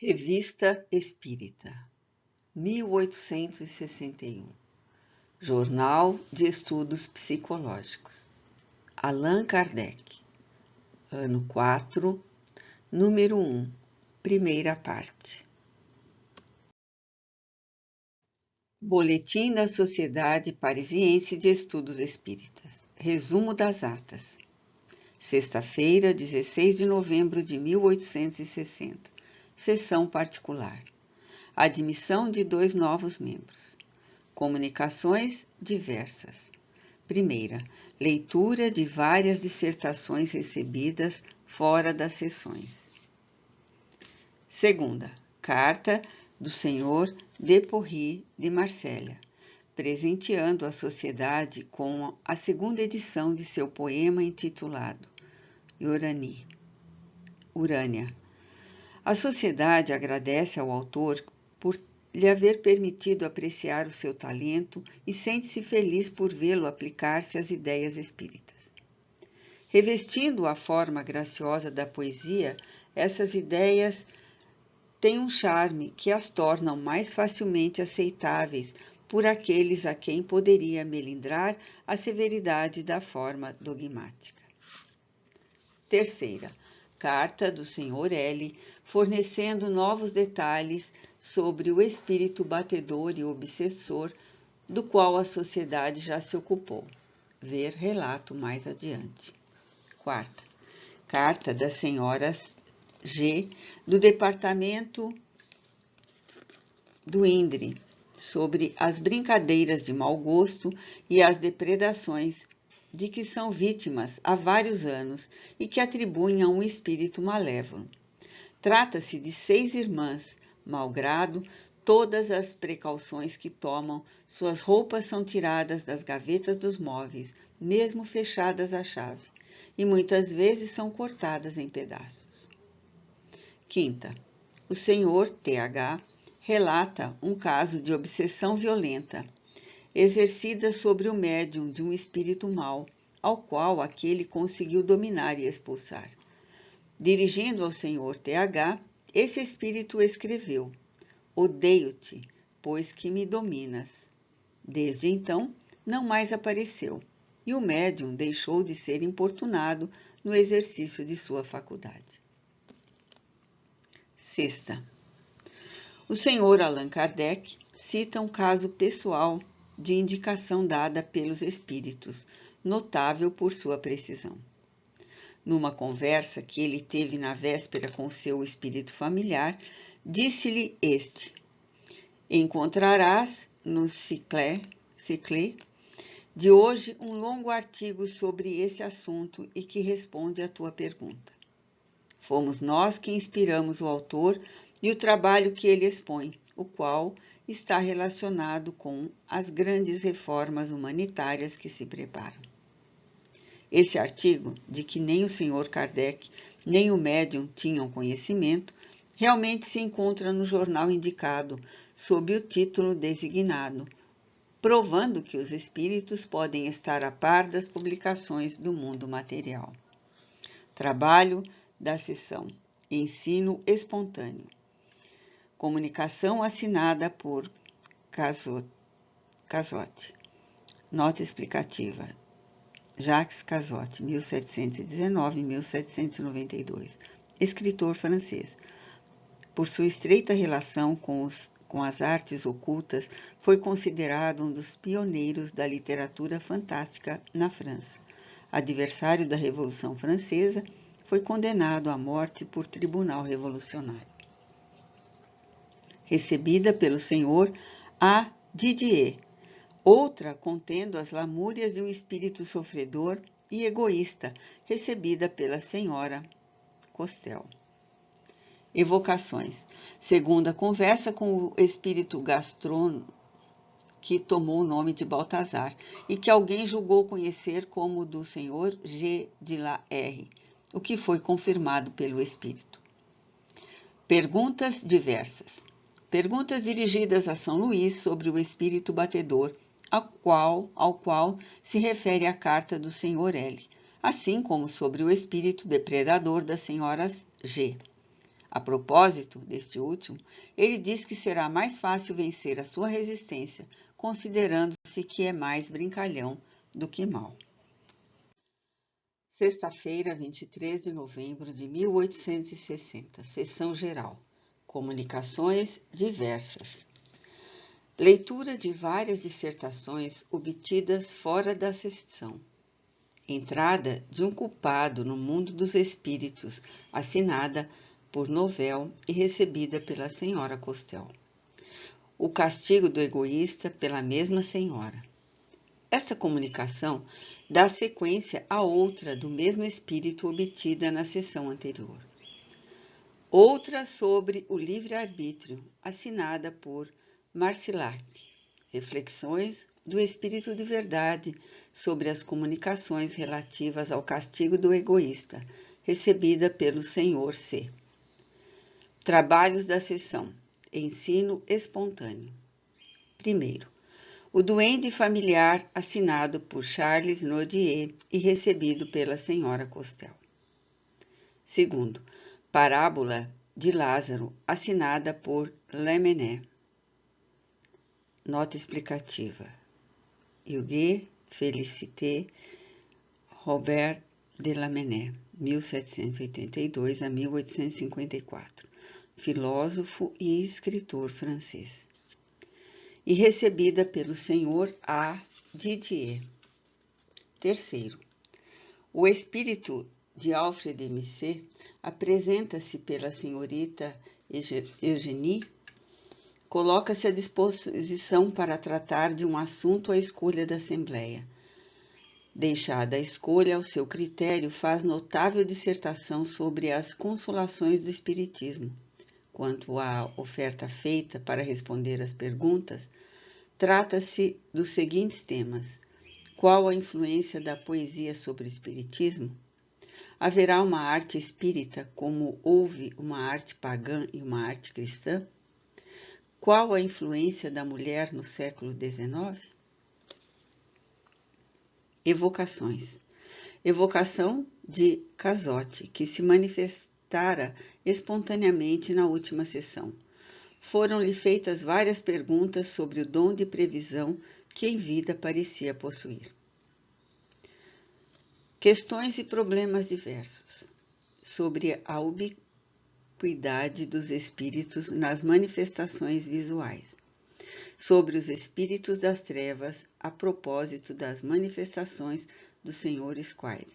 Revista Espírita, 1861. Jornal de Estudos Psicológicos. Allan Kardec. Ano 4, número 1, primeira parte. Boletim da Sociedade Parisiense de Estudos Espíritas. Resumo das atas. Sexta-feira, 16 de novembro de 1860. Sessão particular. Admissão de 2 novos membros. Comunicações diversas. Primeira, leitura de várias dissertações recebidas fora das sessões. Segunda, carta do Sr. de Porry de Marsella, presenteando a sociedade com a segunda edição de seu poema intitulado Urânia. A sociedade agradece ao autor por lhe haver permitido apreciar o seu talento e sente-se feliz por vê-lo aplicar-se às ideias espíritas. Revestindo a forma graciosa da poesia, essas ideias têm um charme que as tornam mais facilmente aceitáveis por aqueles a quem poderia melindrar a severidade da forma dogmática. Terceira, carta do Sr. L., fornecendo novos detalhes sobre o espírito batedor e obsessor, do qual a sociedade já se ocupou. Ver relato mais adiante. Quarta, carta das senhoras G., do departamento do INDRE, sobre as brincadeiras de mau gosto e as depredações de que são vítimas há vários anos e que atribuem a um espírito malévolo. Trata-se de 6 irmãs, malgrado todas as precauções que tomam, suas roupas são tiradas das gavetas dos móveis, mesmo fechadas à chave, e muitas vezes são cortadas em pedaços. Quinta, o Sr. Th. relata um caso de obsessão violenta, exercida sobre o médium de um espírito mau, ao qual aquele conseguiu dominar e expulsar. Dirigindo ao Sr. Th., esse espírito escreveu: "Odeio-te, pois que me dominas." Desde então, não mais apareceu, e o médium deixou de ser importunado no exercício de sua faculdade. Sexta, o Sr. Allan Kardec cita um caso pessoal de indicação dada pelos espíritos, notável por sua precisão. Numa conversa que ele teve na véspera com seu espírito familiar, disse-lhe este: "Encontrarás no Cycle de hoje um longo artigo sobre esse assunto e que responde à tua pergunta. Fomos nós que inspiramos o autor e o trabalho que ele expõe, o qual está relacionado com as grandes reformas humanitárias que se preparam." Esse artigo, de que nem o Sr. Kardec nem o médium tinham conhecimento, realmente se encontra no jornal indicado, sob o título designado, provando que os espíritos podem estar a par das publicações do mundo material. Trabalho da seção Ensino Espontâneo. Comunicação assinada por Cazotte. Nota explicativa. Jacques Cazotte, 1719-1792. Escritor francês. Por sua estreita relação com as artes ocultas, foi considerado um dos pioneiros da literatura fantástica na França. Adversário da Revolução Francesa, foi condenado à morte por tribunal revolucionário. Recebida pelo Sr. A. Didier, outra contendo as lamúrias de um espírito sofredor e egoísta, recebida pela Senhora Costel. Evocações. Segunda conversa com o espírito gastrônomo, que tomou o nome de Baltazar, e que alguém julgou conhecer como do Sr. G. de la R., o que foi confirmado pelo espírito. Perguntas diversas. Perguntas dirigidas a São Luís sobre o espírito batedor, ao qual se refere a carta do Sr. L., assim como sobre o espírito depredador das senhoras G. A propósito deste último, ele diz que será mais fácil vencer a sua resistência, considerando-se que é mais brincalhão do que mau. Sexta-feira, 23 de novembro de 1860, Sessão Geral. Comunicações diversas. Leitura de várias dissertações obtidas fora da sessão. Entrada de um culpado no mundo dos espíritos, assinada por Novel e recebida pela senhora Costel. O castigo do egoísta pela mesma senhora. Esta comunicação dá sequência a outra do mesmo espírito obtida na sessão anterior. Outra sobre o livre-arbítrio, assinada por Marcilac. Reflexões do Espírito de Verdade sobre as comunicações relativas ao castigo do egoísta, recebida pelo Sr. C. Trabalhos da sessão. Ensino espontâneo. Primeiro, o duende familiar, assinado por Charles Nodier e recebido pela senhora Costel. Segundo, parábola de Lázaro, assinada por Lamennais. Nota explicativa. Hugues Félicité Robert de Lamennais, 1782 a 1854, filósofo e escritor francês. E recebida pelo Sr. A. Didier. Terceiro, o espírito de Alfred de Musset apresenta-se pela senhorita Eugénie, coloca-se à disposição para tratar de um assunto à escolha da Assembleia. Deixada a escolha ao seu critério, faz notável dissertação sobre as consolações do Espiritismo. Quanto à oferta feita para responder às perguntas, trata-se dos seguintes temas: qual a influência da poesia sobre o Espiritismo? Haverá uma arte espírita como houve uma arte pagã e uma arte cristã? Qual a influência da mulher no século XIX? Evocações. Evocação de Cazotte, que se manifestara espontaneamente na última sessão. Foram-lhe feitas várias perguntas sobre o dom de previsão que em vida parecia possuir. Questões e problemas diversos. Sobre a ubiquidade dos espíritos nas manifestações visuais. Sobre os espíritos das trevas a propósito das manifestações do Sr. Squire,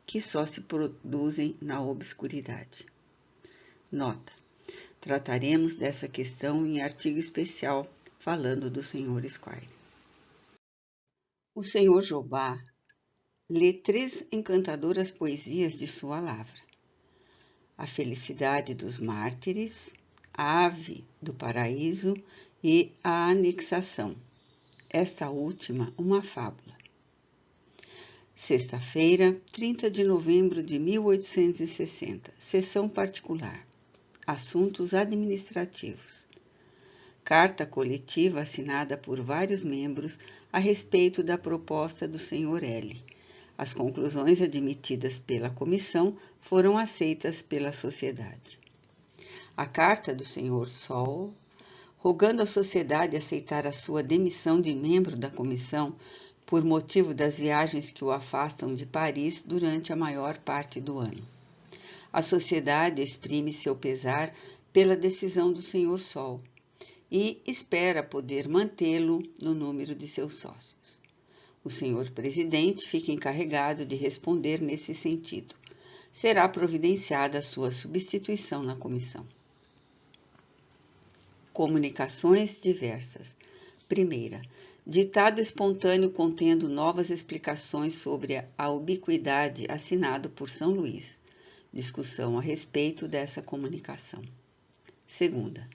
que só se produzem na obscuridade. Nota: trataremos dessa questão em artigo especial falando do Sr. Squire. O Sr. Jobá lê 3 encantadoras poesias de sua lavra: A Felicidade dos Mártires, A Ave do Paraíso e A Anexação, esta última uma fábula. Sexta-feira, 30 de novembro de 1860, sessão particular. Assuntos administrativos. Carta coletiva assinada por vários membros a respeito da proposta do Sr. L. As conclusões admitidas pela comissão foram aceitas pela sociedade. A carta do Sr. Sol, rogando à sociedade aceitar a sua demissão de membro da comissão por motivo das viagens que o afastam de Paris durante a maior parte do ano. A sociedade exprime seu pesar pela decisão do Sr. Sol e espera poder mantê-lo no número de seus sócios. O Sr. Presidente fica encarregado de responder nesse sentido. Será providenciada a sua substituição na comissão. Comunicações diversas. Primeira, ditado espontâneo contendo novas explicações sobre a ubiquidade, assinado por São Luís. Discussão a respeito dessa comunicação. Segunda,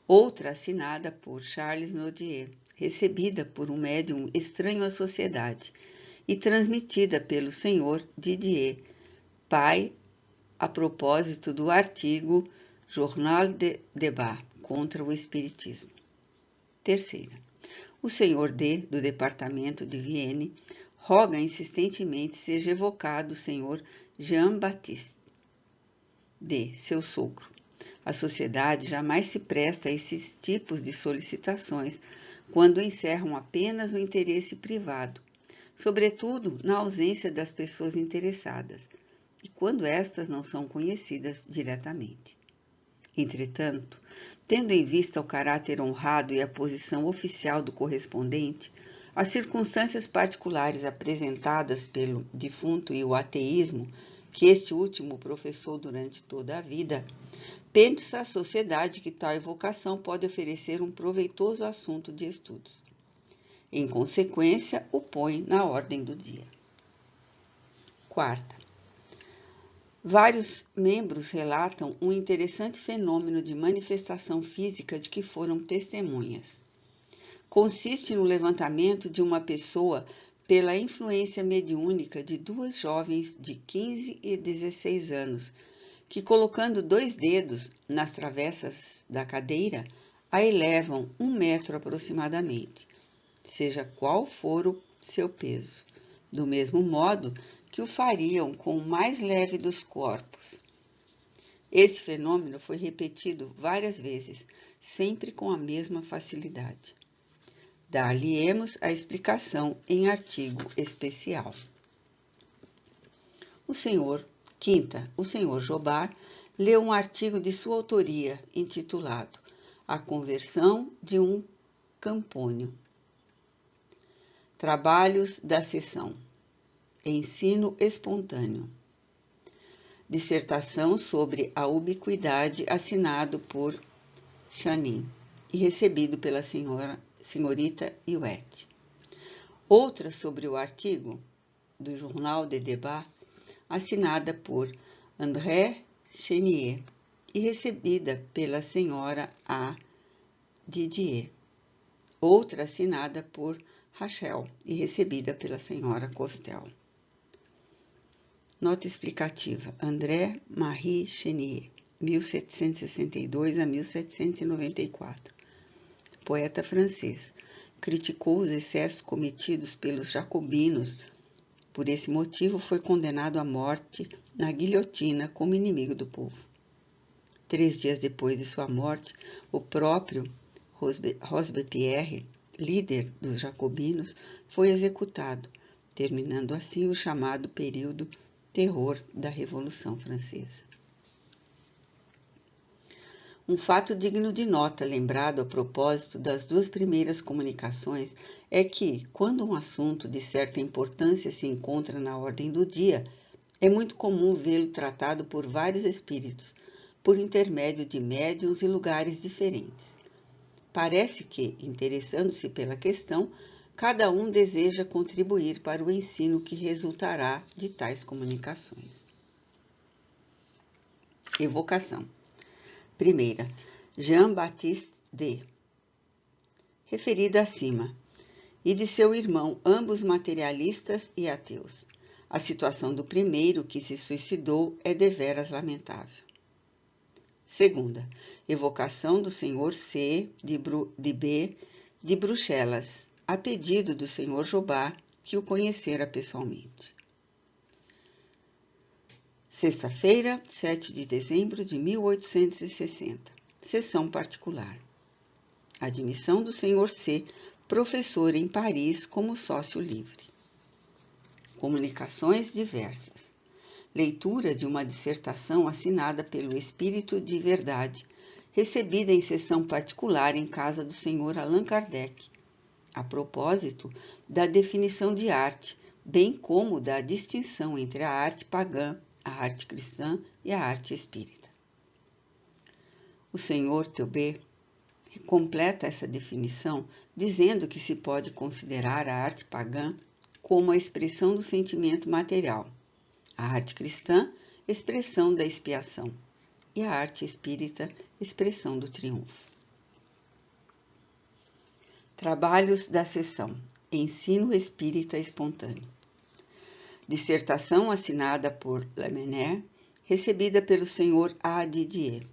outra assinada por Charles Nodier, recebida por um médium estranho à sociedade e transmitida pelo Sr. Didier, pai, a propósito do artigo Journal de Débat contra o Espiritismo. Terceira, o Sr. D, do departamento de Vienne, roga insistentemente seja evocado o Sr. Jean-Baptiste D, seu sogro, A sociedade jamais se presta a esses tipos de solicitações quando encerram apenas o interesse privado, sobretudo na ausência das pessoas interessadas, e quando estas não são conhecidas diretamente. Entretanto, tendo em vista o caráter honrado e a posição oficial do correspondente, as circunstâncias particulares apresentadas pelo defunto e o ateísmo que este último professou durante toda a vida, pensa a sociedade que tal evocação pode oferecer um proveitoso assunto de estudos. Em consequência, o põe na ordem do dia. Quarta. Vários membros relatam um interessante fenômeno de manifestação física de que foram testemunhas. Consiste no levantamento de uma pessoa pela influência mediúnica de duas jovens de 15 e 16 anos, que, colocando 2 dedos nas travessas da cadeira, a elevam 1 metro aproximadamente, seja qual for o seu peso, do mesmo modo que o fariam com o mais leve dos corpos. Esse fenômeno foi repetido várias vezes, sempre com a mesma facilidade. Dar-lhe-emos a explicação em artigo especial. O senhor Jobar leu um artigo de sua autoria intitulado A Conversão de um Campônio. Trabalhos da Seção. Ensino espontâneo. Dissertação sobre a ubiquidade, assinado por Chanin e recebido pela senhorita Iwet. Outra sobre o artigo do Jornal de Débat, assinada por André Chenier e recebida pela senhora A. Didier. Outra assinada por Rachel e recebida pela senhora Costel. Nota explicativa. André Marie Chenier, 1762 a 1794. Poeta francês. Criticou os excessos cometidos pelos jacobinos. Por esse motivo, foi condenado à morte na guilhotina como inimigo do povo. 3 dias depois de sua morte, o próprio Robespierre, líder dos jacobinos, foi executado, terminando assim o chamado período terror da Revolução Francesa. Um fato digno de nota, lembrado a propósito das 2 primeiras comunicações, é que, quando um assunto de certa importância se encontra na ordem do dia, é muito comum vê-lo tratado por vários espíritos, por intermédio de médiuns e lugares diferentes. Parece que, interessando-se pela questão, cada um deseja contribuir para o ensino que resultará de tais comunicações. Evocação. Primeira, Jean-Baptiste D., referida acima, e de seu irmão, ambos materialistas e ateus. A situação do primeiro, que se suicidou, é deveras lamentável. Segunda, evocação do senhor C. de B. de Bruxelas, a pedido do senhor Jobar, que o conhecera pessoalmente. Sexta-feira, 7 de dezembro de 1860. Sessão particular. Admissão do senhor C., professor em Paris como sócio livre. Comunicações diversas. Leitura de uma dissertação assinada pelo Espírito de Verdade, recebida em sessão particular em casa do senhor Allan Kardec, a propósito da definição de arte, bem como da distinção entre a arte pagã, a arte cristã e a arte espírita. O senhor Teubé completa essa definição dizendo que se pode considerar a arte pagã como a expressão do sentimento material, a arte cristã, expressão da expiação, e a arte espírita, expressão do triunfo. Trabalhos da sessão. Ensino espírita espontâneo. Dissertação assinada por Lamennais, recebida pelo senhor A. Didier.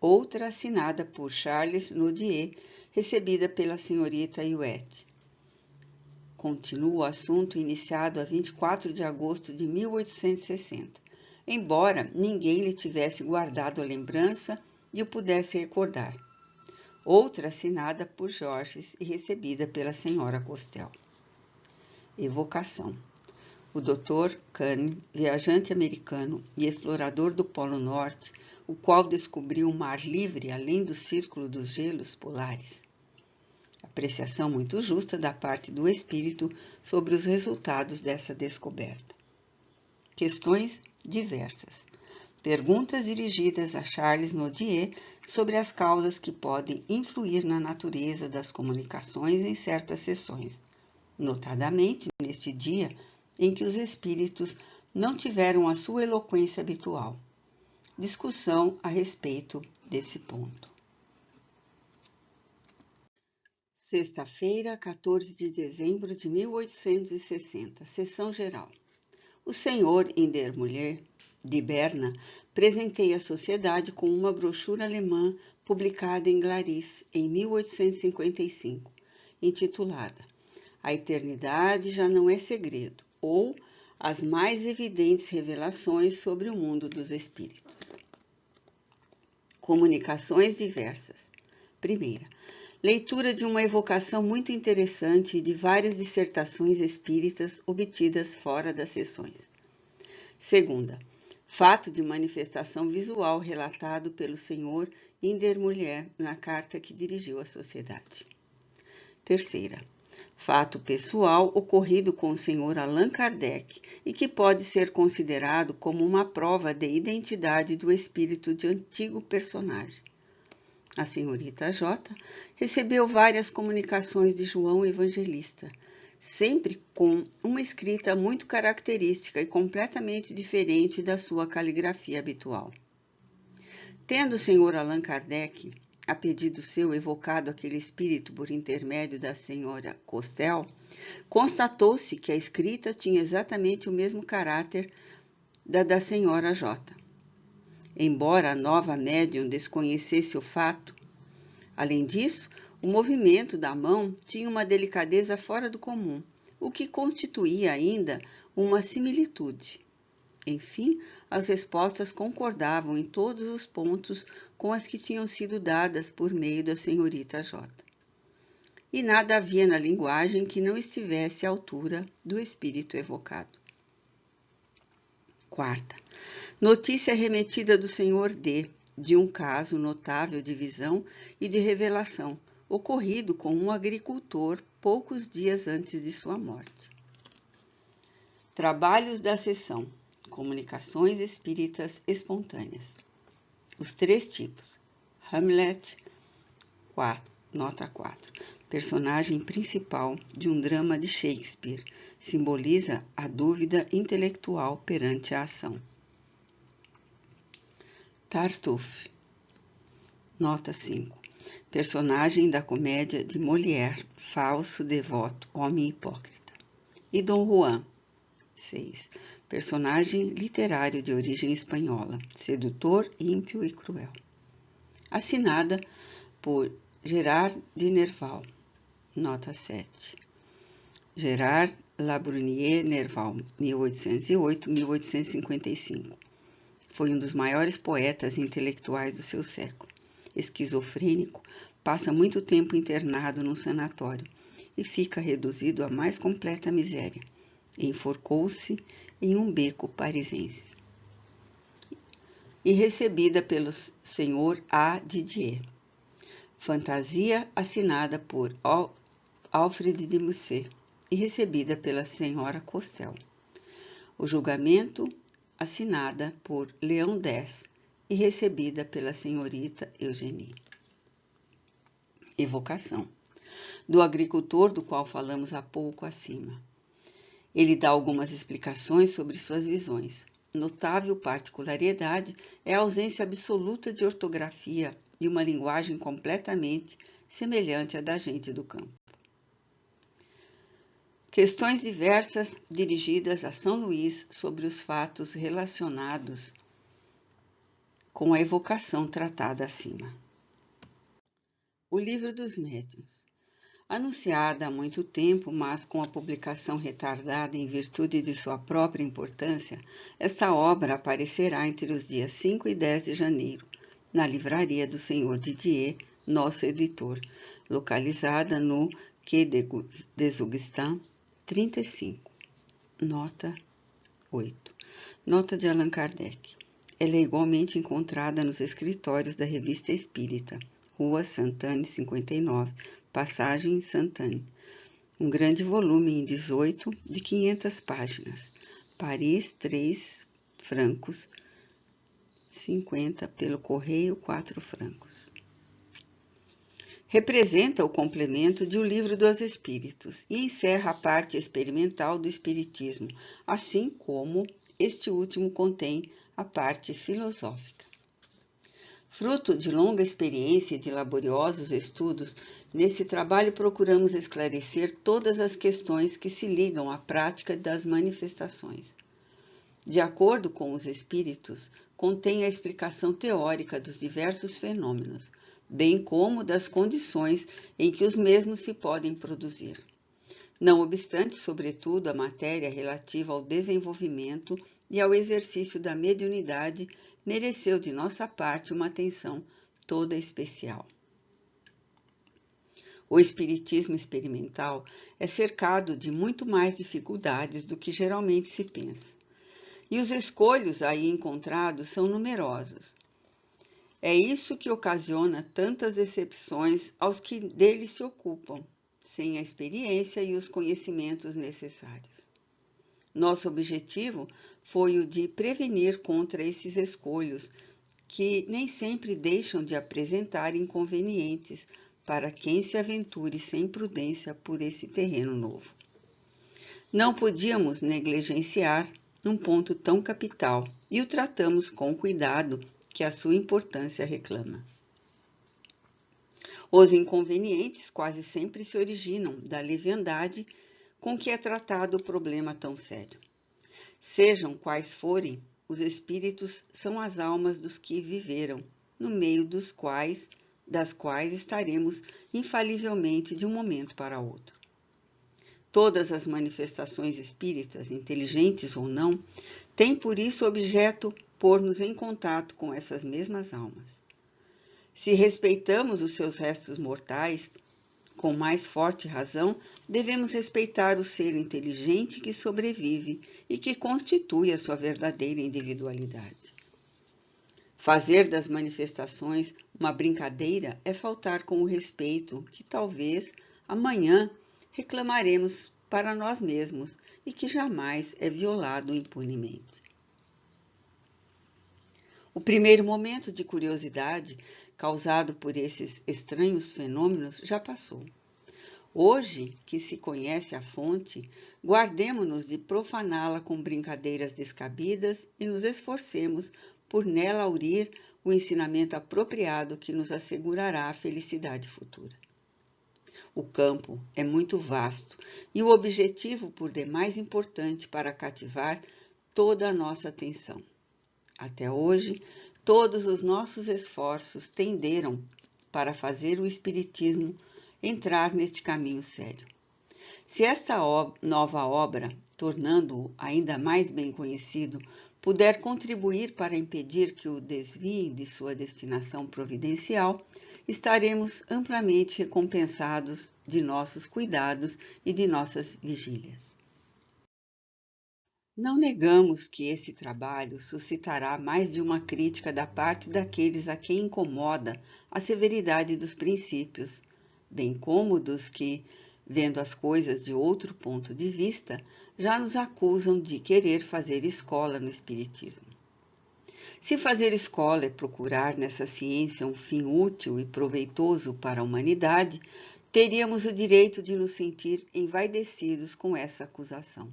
Outra assinada por Charles Nodier, recebida pela senhorita Iwet. Continua o assunto iniciado a 24 de agosto de 1860, embora ninguém lhe tivesse guardado a lembrança e o pudesse recordar. Outra assinada por Georges e recebida pela senhora Costel. Evocação. O Dr. Kane, viajante americano e explorador do Polo Norte, o qual descobriu o mar livre além do círculo dos gelos polares. Apreciação muito justa da parte do espírito sobre os resultados dessa descoberta. Questões diversas. Perguntas dirigidas a Charles Nodier sobre as causas que podem influir na natureza das comunicações em certas sessões, notadamente neste dia em que os espíritos não tiveram a sua eloquência habitual. Discussão a respeito desse ponto. Sexta-feira, 14 de dezembro de 1860, sessão geral. O senhor Indermulher, de Berna, presenteia a sociedade com uma brochura alemã publicada em Glaris, em 1855, intitulada A Eternidade Já Não É Segredo, ou As Mais Evidentes Revelações sobre o Mundo dos Espíritos. Comunicações diversas. Primeira, leitura de uma evocação muito interessante e de várias dissertações espíritas obtidas fora das sessões. Segunda, fato de manifestação visual relatado pelo senhor Indermulher na carta que dirigiu à sociedade. Terceira, fato pessoal ocorrido com o senhor Allan Kardec e que pode ser considerado como uma prova de identidade do espírito de antigo personagem. A senhorita J. recebeu várias comunicações de João Evangelista, sempre com uma escrita muito característica e completamente diferente da sua caligrafia habitual. Tendo o senhor Allan Kardec, a pedido seu, evocado aquele espírito por intermédio da senhora Costel, constatou-se que a escrita tinha exatamente o mesmo caráter da senhora J. Embora a nova médium desconhecesse o fato, além disso, o movimento da mão tinha uma delicadeza fora do comum, o que constituía ainda uma similitude. Enfim, as respostas concordavam em todos os pontos com as que tinham sido dadas por meio da senhorita J. E nada havia na linguagem que não estivesse à altura do espírito evocado. Quarta, notícia remetida do senhor D, de um caso notável de visão e de revelação, ocorrido com um agricultor poucos dias antes de sua morte. Trabalhos da sessão. Comunicações espíritas espontâneas. Os 3 tipos. Hamlet, 4, nota 4. Personagem principal de um drama de Shakespeare. Simboliza a dúvida intelectual perante a ação. Tartuffe, nota 5. Personagem da comédia de Molière, falso, devoto, homem hipócrita. E Dom Juan, 6. Personagem literário de origem espanhola, sedutor, ímpio e cruel. Assinada por Gerard de Nerval, nota 7. Gerard Labrunière Nerval, 1808-1855. Foi um dos maiores poetas e intelectuais do seu século. Esquizofrênico, passa muito tempo internado num sanatório e fica reduzido à mais completa miséria. Enforcou-se em um beco parisense. E recebida pelo senhor A. Didier. Fantasia assinada por Alfred de Musset e recebida pela senhora Costel. O julgamento assinada por Leão X e recebida pela senhorita Eugenie. Evocação. Do agricultor do qual falamos há pouco acima. Ele dá algumas explicações sobre suas visões. Notável particularidade é a ausência absoluta de ortografia e uma linguagem completamente semelhante à da gente do campo. Questões diversas dirigidas a São Luís sobre os fatos relacionados com a evocação tratada acima. O Livro dos Médiuns. Anunciada há muito tempo, mas com a publicação retardada em virtude de sua própria importância, esta obra aparecerá entre os dias 5 e 10 de janeiro, na livraria do Sr. Didier, nosso editor, localizada no Quai des Augustins 35. Nota 8. Nota de Allan Kardec. Ela é igualmente encontrada nos escritórios da Revista Espírita, Rua Santane 59, Passagem Santane. Um grande volume em 18 de 500 páginas. Paris, 3 francos, 50 pelo correio, 4 francos. Representa o complemento de O Livro dos Espíritos e encerra a parte experimental do Espiritismo, assim como este último contém a parte filosófica. Fruto de longa experiência e de laboriosos estudos, nesse trabalho procuramos esclarecer todas as questões que se ligam à prática das manifestações. De acordo com os espíritos, contém a explicação teórica dos diversos fenômenos, bem como das condições em que os mesmos se podem produzir. Não obstante, sobretudo, a matéria relativa ao desenvolvimento e ao exercício da mediunidade mereceu de nossa parte uma atenção toda especial. O espiritismo experimental é cercado de muito mais dificuldades do que geralmente se pensa. E os escolhos aí encontrados são numerosos. É isso que ocasiona tantas decepções aos que dele se ocupam, sem a experiência e os conhecimentos necessários. Nosso objetivo foi o de prevenir contra esses escolhos, que nem sempre deixam de apresentar inconvenientes para quem se aventure sem prudência por esse terreno novo. Não podíamos negligenciar um ponto tão capital e o tratamos com o cuidado que a sua importância reclama. Os inconvenientes quase sempre se originam da leviandade com que é tratado o problema tão sério. Sejam quais forem, os espíritos são as almas dos que viveram, no meio das quais estaremos infalivelmente de um momento para outro. Todas as manifestações espíritas, inteligentes ou não, têm por isso objeto pôr-nos em contato com essas mesmas almas. Se respeitamos os seus restos mortais, com mais forte razão, devemos respeitar o ser inteligente que sobrevive e que constitui a sua verdadeira individualidade. Fazer das manifestações uma brincadeira é faltar com o respeito que talvez amanhã reclamaremos para nós mesmos e que jamais é violado impunemente. O primeiro momento de curiosidade causado por esses estranhos fenômenos já passou. Hoje, que se conhece a fonte, guardemo-nos de profaná-la com brincadeiras descabidas e nos esforcemos por nela aurir o ensinamento apropriado que nos assegurará a felicidade futura. O campo é muito vasto e o objetivo por demais importante para cativar toda a nossa atenção. Até hoje, todos os nossos esforços tenderam para fazer o Espiritismo entrar neste caminho sério. Se esta nova obra, tornando-o ainda mais bem conhecido, puder contribuir para impedir que o desviem de sua destinação providencial, estaremos amplamente recompensados de nossos cuidados e de nossas vigílias. Não negamos que esse trabalho suscitará mais de uma crítica da parte daqueles a quem incomoda a severidade dos princípios, bem como dos que, vendo as coisas de outro ponto de vista, já nos acusam de querer fazer escola no Espiritismo. Se fazer escola é procurar nessa ciência um fim útil e proveitoso para a humanidade, teríamos o direito de nos sentir envaidecidos com essa acusação.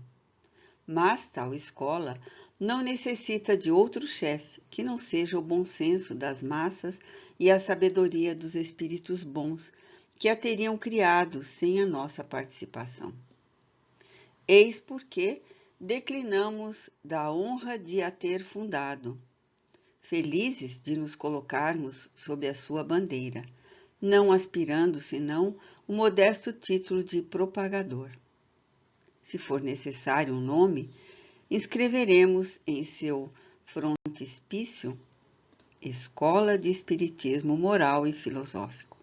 Mas tal escola não necessita de outro chefe que não seja o bom senso das massas e a sabedoria dos espíritos bons, que a teriam criado sem a nossa participação. Eis porque declinamos da honra de a ter fundado, felizes de nos colocarmos sob a sua bandeira, não aspirando senão o modesto título de propagador. Se for necessário um nome, inscreveremos em seu frontispício Escola de Espiritismo Moral e Filosófico.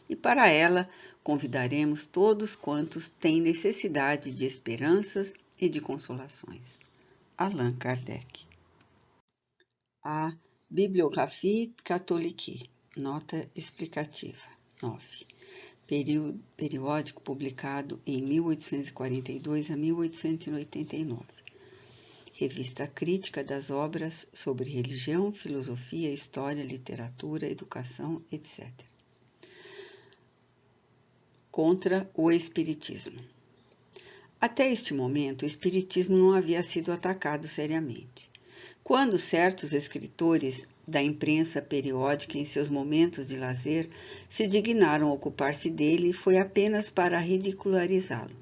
E para ela convidaremos todos quantos têm necessidade de esperanças e de consolações. Allan Kardec. A Bibliographie Catholique. Nota explicativa. 9. Periódico publicado em 1842 a 1889. Revista crítica das obras sobre religião, filosofia, história, literatura, educação, etc. Contra o Espiritismo. Até este momento, o Espiritismo não havia sido atacado seriamente. Quando certos escritores da imprensa periódica, em seus momentos de lazer, se dignaram ocupar-se dele, foi apenas para ridicularizá-lo.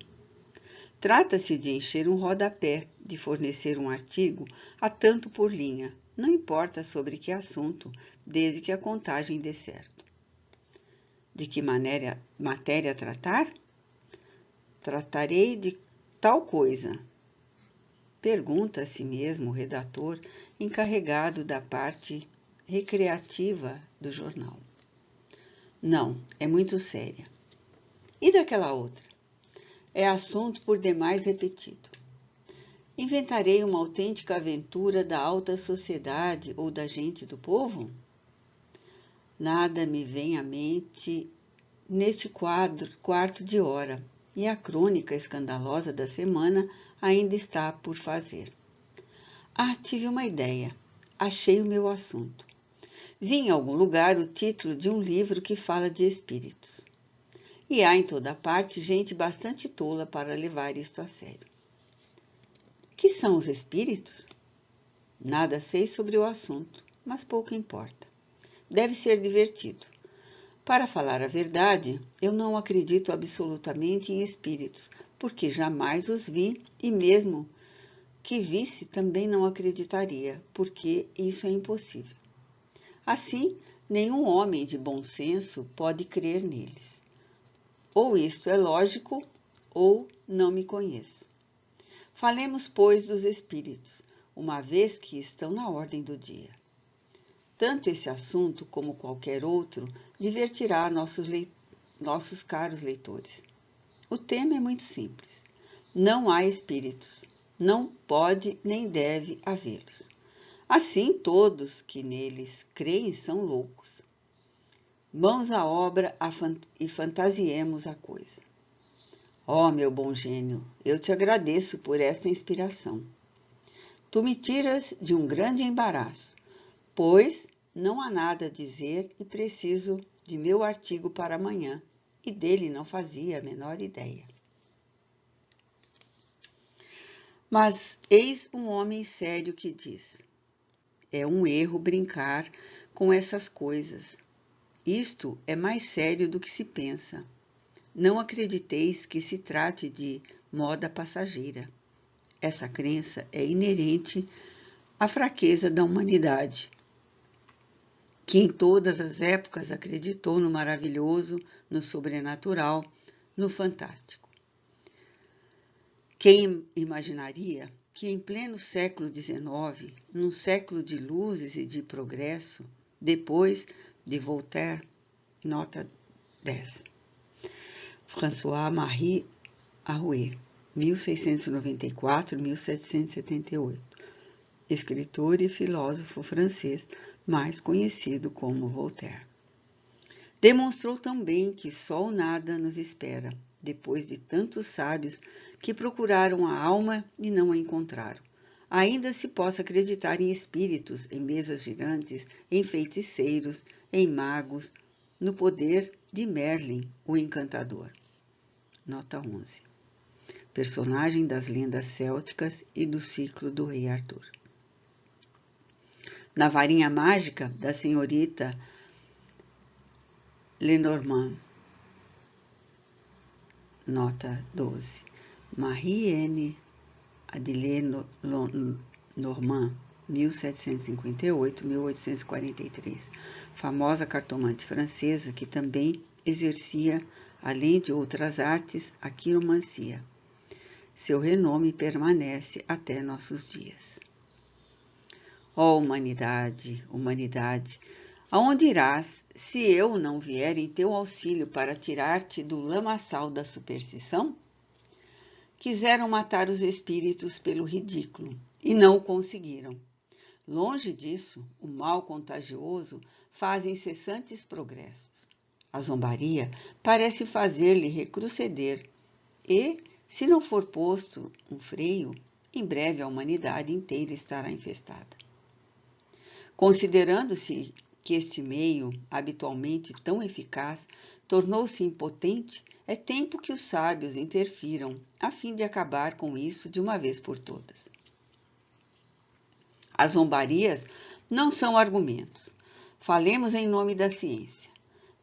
Trata-se de encher um rodapé, de fornecer um artigo a tanto por linha, não importa sobre que assunto, desde que a contagem dê certo. De que matéria tratar? Tratarei de tal coisa. Pergunta a si mesmo o redator encarregado da parte recreativa do jornal. Não, é muito séria. E daquela outra? É assunto por demais repetido. Inventarei uma autêntica aventura da alta sociedade ou da gente do povo? Nada me vem à mente neste quarto de hora, e a crônica escandalosa da semana ainda está por fazer. Ah, tive uma ideia. Achei o meu assunto. Vi em algum lugar o título de um livro que fala de espíritos. E há em toda parte gente bastante tola para levar isto a sério. Que são os espíritos? Nada sei sobre o assunto, mas pouco importa. Deve ser divertido. Para falar a verdade, eu não acredito absolutamente em espíritos, porque jamais os vi e mesmo que visse também não acreditaria, porque isso é impossível. Assim, nenhum homem de bom senso pode crer neles. Ou isto é lógico, ou não me conheço. Falemos, pois, dos espíritos, uma vez que estão na ordem do dia. Tanto esse assunto como qualquer outro divertirá nossos caros leitores. O tema é muito simples. Não há espíritos. Não pode nem deve havê-los. Assim, todos que neles creem são loucos. Mãos à obra e fantasiemos a coisa. Ó, meu bom gênio, eu te agradeço por esta inspiração. Tu me tiras de um grande embaraço, pois não há nada a dizer e preciso de meu artigo para amanhã, e dele não fazia a menor ideia. Mas eis um homem sério que diz: é um erro brincar com essas coisas. Isto é mais sério do que se pensa. Não acrediteis que se trate de moda passageira. Essa crença é inerente à fraqueza da humanidade, que em todas as épocas acreditou no maravilhoso, no sobrenatural, no fantástico. Quem imaginaria que em pleno século XIX, num século de luzes e de progresso, depois de Voltaire, nota 10. François-Marie Arouet, 1694-1778, escritor e filósofo francês, mais conhecido como Voltaire. Demonstrou também que só o nada nos espera, depois de tantos sábios que procuraram a alma e não a encontraram. Ainda se possa acreditar em espíritos, em mesas girantes, em feiticeiros, em magos, no poder de Merlin, o encantador. Nota 11. Personagem das lendas célticas e do ciclo do Rei Arthur. Na varinha mágica da senhorita Lenormand. Nota 12. Marie-Anne Adèle Normand, 1758-1843, famosa cartomante francesa que também exercia, além de outras artes, a quiromancia. Seu renome permanece até nossos dias. Ó humanidade, humanidade, aonde irás, se eu não vier em teu auxílio para tirar-te do lamaçal da superstição? Quiseram matar os espíritos pelo ridículo, e não o conseguiram. Longe disso, o mal contagioso faz incessantes progressos. A zombaria parece fazer-lhe retroceder e, se não for posto um freio, em breve a humanidade inteira estará infestada. Considerando-se que este meio, habitualmente tão eficaz, tornou-se impotente, é tempo que os sábios interfiram, a fim de acabar com isso de uma vez por todas. As zombarias não são argumentos. Falemos em nome da ciência.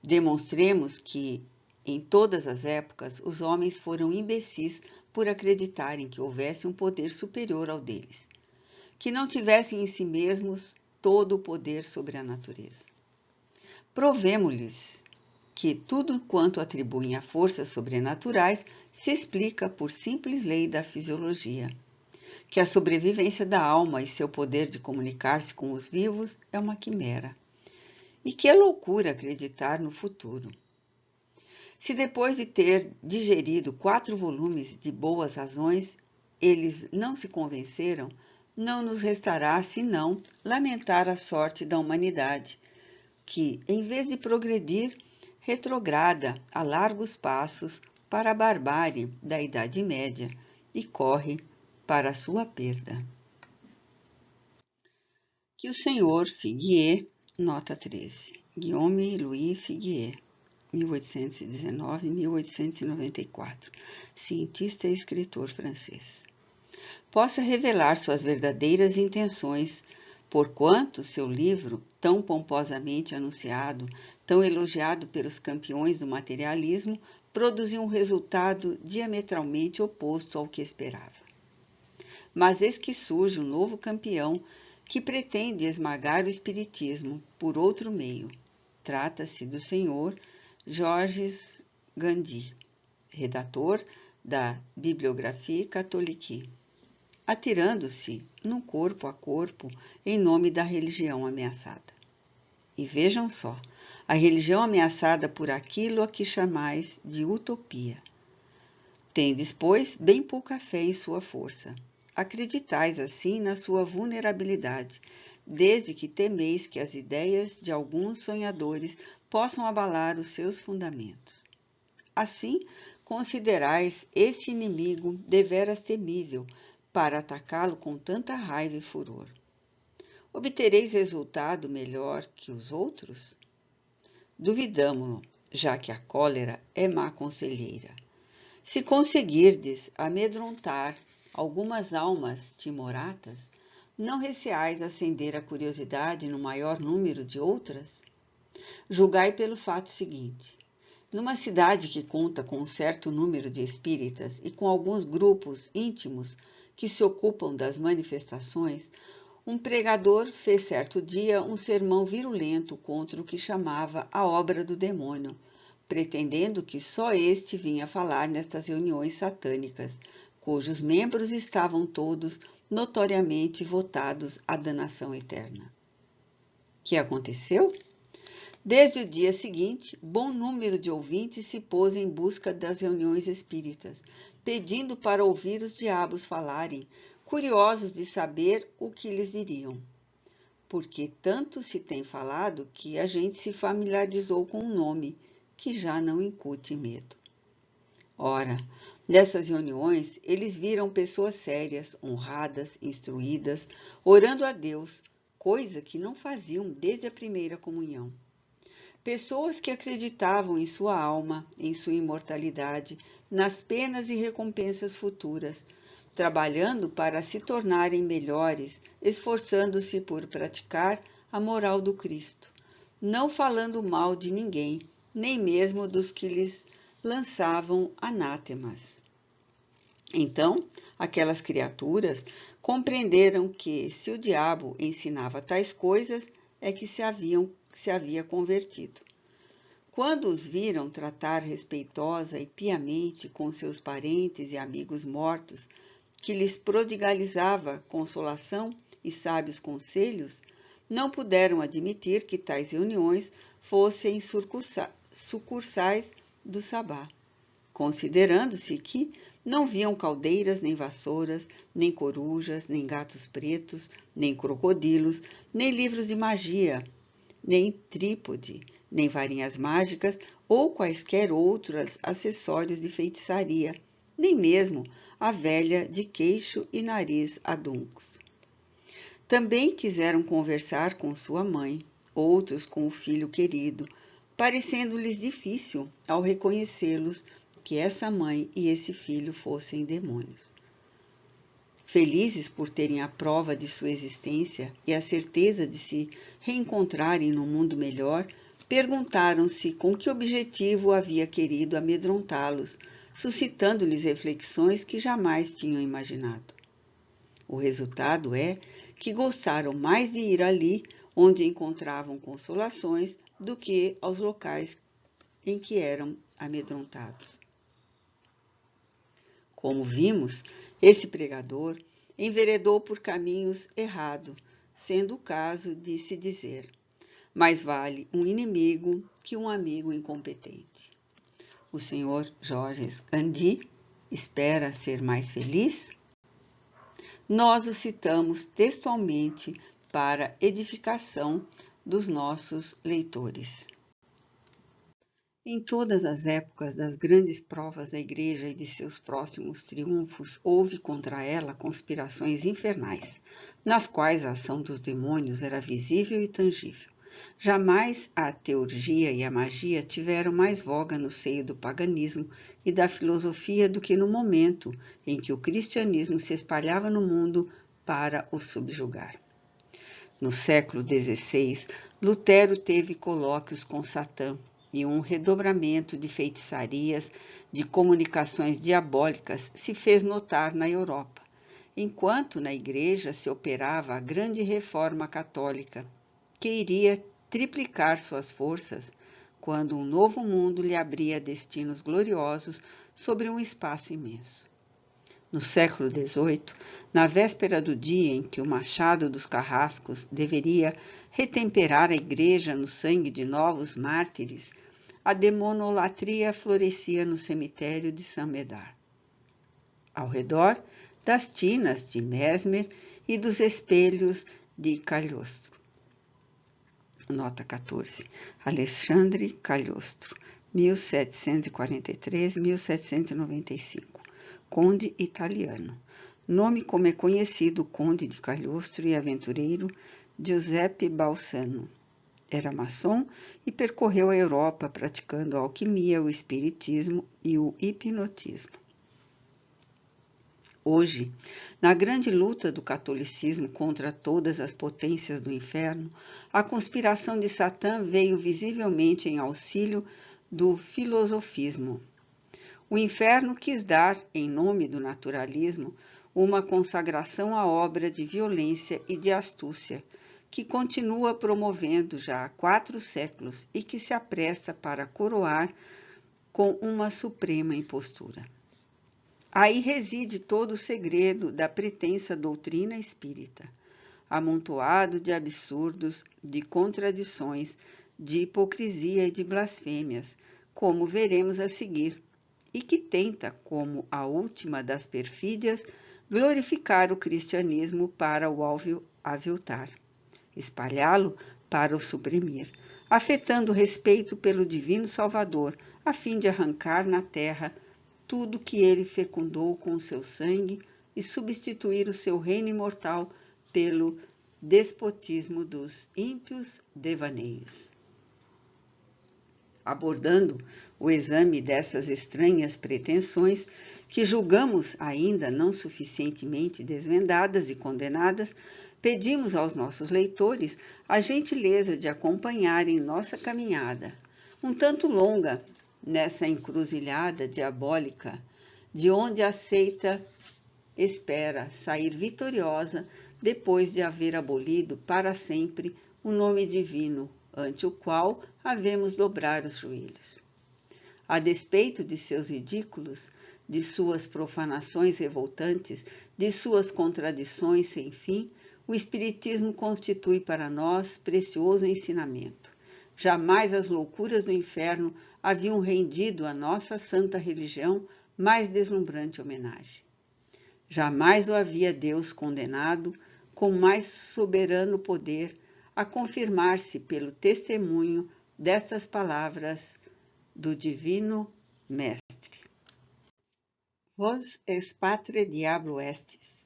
Demonstremos que, em todas as épocas, os homens foram imbecis por acreditarem que houvesse um poder superior ao deles, que não tivessem em si mesmos todo o poder sobre a natureza. Provemo-lhes que tudo quanto atribuem a forças sobrenaturais se explica por simples lei da fisiologia, que a sobrevivência da alma e seu poder de comunicar-se com os vivos é uma quimera, e que é loucura acreditar no futuro. Se depois de ter digerido 4 volumes de boas razões, eles não se convenceram, não nos restará senão lamentar a sorte da humanidade, que, em vez de progredir, retrograda a largos passos para a barbárie da Idade Média e corre para a sua perda. Que o Senhor Figuier, nota 13, Guillaume Louis Figuier, 1819-1894, cientista e escritor francês, possa revelar suas verdadeiras intenções, porquanto seu livro, tão pomposamente anunciado, tão elogiado pelos campeões do materialismo, produziu um resultado diametralmente oposto ao que esperava. Mas eis que surge um novo campeão que pretende esmagar o espiritismo por outro meio. Trata-se do senhor Georges Gandhi, redator da Bibliographie Catholique, atirando-se num corpo a corpo em nome da religião ameaçada. E vejam só, a religião ameaçada por aquilo a que chamais de utopia. Tendes, pois, bem pouca fé em sua força. Acreditais, assim, na sua vulnerabilidade, desde que temeis que as ideias de alguns sonhadores possam abalar os seus fundamentos. Assim, considerais esse inimigo deveras temível, para atacá-lo com tanta raiva e furor. Obtereis resultado melhor que os outros? Duvidamo-lo, já que a cólera é má conselheira. Se conseguirdes amedrontar algumas almas timoratas, não receais acender a curiosidade no maior número de outras? Julgai pelo fato seguinte. Numa cidade que conta com um certo número de espíritas e com alguns grupos íntimos que se ocupam das manifestações, um pregador fez certo dia um sermão virulento contra o que chamava a obra do demônio, pretendendo que só este vinha falar nestas reuniões satânicas, cujos membros estavam todos notoriamente votados à danação eterna. Que aconteceu? Desde o dia seguinte, bom número de ouvintes se pôs em busca das reuniões espíritas, pedindo para ouvir os diabos falarem, curiosos de saber o que lhes diriam. Porque tanto se tem falado que a gente se familiarizou com um nome que já não incute medo. Ora, nessas reuniões, eles viram pessoas sérias, honradas, instruídas, orando a Deus, coisa que não faziam desde a primeira comunhão. Pessoas que acreditavam em sua alma, em sua imortalidade, nas penas e recompensas futuras, trabalhando para se tornarem melhores, esforçando-se por praticar a moral do Cristo, não falando mal de ninguém, nem mesmo dos que lhes lançavam anátemas. Então, aquelas criaturas compreenderam que, se o diabo ensinava tais coisas, é que se havia convertido. Quando os viram tratar respeitosa e piamente com seus parentes e amigos mortos, que lhes prodigalizava consolação e sábios conselhos, não puderam admitir que tais reuniões fossem sucursais do sabá, considerando-se que não viam caldeiras, nem vassouras, nem corujas, nem gatos pretos, nem crocodilos, nem livros de magia, nem trípode, nem varinhas mágicas ou quaisquer outros acessórios de feitiçaria, nem mesmo a velha de queixo e nariz aduncos. Também quiseram conversar com sua mãe, outros com o filho querido, parecendo-lhes difícil, ao reconhecê-los, que essa mãe e esse filho fossem demônios. Felizes por terem a prova de sua existência e a certeza de se reencontrarem num mundo melhor, perguntaram-se com que objetivo havia querido amedrontá-los, suscitando-lhes reflexões que jamais tinham imaginado. O resultado é que gostaram mais de ir ali, onde encontravam consolações, do que aos locais em que eram amedrontados. Como vimos, esse pregador enveredou por caminhos errados, sendo o caso de se dizer: mais vale um inimigo que um amigo incompetente. O Sr. Georges Gandhi espera ser mais feliz? Nós o citamos textualmente para edificação dos nossos leitores. Em todas as épocas das grandes provas da Igreja e de seus próximos triunfos, houve contra ela conspirações infernais, nas quais a ação dos demônios era visível e tangível. Jamais a teurgia e a magia tiveram mais voga no seio do paganismo e da filosofia do que no momento em que o cristianismo se espalhava no mundo para o subjugar. No século XVI, Lutero teve colóquios com Satã e um redobramento de feitiçarias, de comunicações diabólicas se fez notar na Europa, enquanto na Igreja se operava a grande reforma católica, que iria triplicar suas forças quando um novo mundo lhe abria destinos gloriosos sobre um espaço imenso. No século XVIII, na véspera do dia em que o machado dos carrascos deveria retemperar a Igreja no sangue de novos mártires, a demonolatria florescia no cemitério de Saint-Médard, ao redor das tinas de Mesmer e dos espelhos de Cagliostro. Nota 14. Alexandre Cagliostro, 1743-1795. Conde italiano. Nome como é conhecido o conde de Cagliostro e aventureiro Giuseppe Balsano. Era maçom e percorreu a Europa praticando a alquimia, o espiritismo e o hipnotismo. Hoje, na grande luta do catolicismo contra todas as potências do inferno, a conspiração de Satã veio visivelmente em auxílio do filosofismo. O inferno quis dar, em nome do naturalismo, uma consagração à obra de violência e de astúcia, que continua promovendo já há 4 séculos e que se apresta para coroar com uma suprema impostura. Aí reside todo o segredo da pretensa doutrina espírita, amontoado de absurdos, de contradições, de hipocrisia e de blasfêmias, como veremos a seguir, e que tenta, como a última das perfídias, glorificar o cristianismo para o aviltar, espalhá-lo para o suprimir, afetando o respeito pelo divino Salvador, a fim de arrancar na terra tudo que ele fecundou com o seu sangue e substituir o seu reino imortal pelo despotismo dos ímpios devaneios. Abordando o exame dessas estranhas pretensões, que julgamos ainda não suficientemente desvendadas e condenadas, pedimos aos nossos leitores a gentileza de acompanharem nossa caminhada, um tanto longa, nessa encruzilhada diabólica, de onde a seita espera sair vitoriosa depois de haver abolido para sempre o nome divino, ante o qual havemos dobrar os joelhos. A despeito de seus ridículos, de suas profanações revoltantes, de suas contradições sem fim, o Espiritismo constitui para nós precioso ensinamento. Jamais as loucuras do inferno haviam rendido à nossa santa religião mais deslumbrante homenagem. Jamais o havia Deus condenado com mais soberano poder a confirmar-se pelo testemunho destas palavras do Divino Mestre. Vos ex patre diablo estis.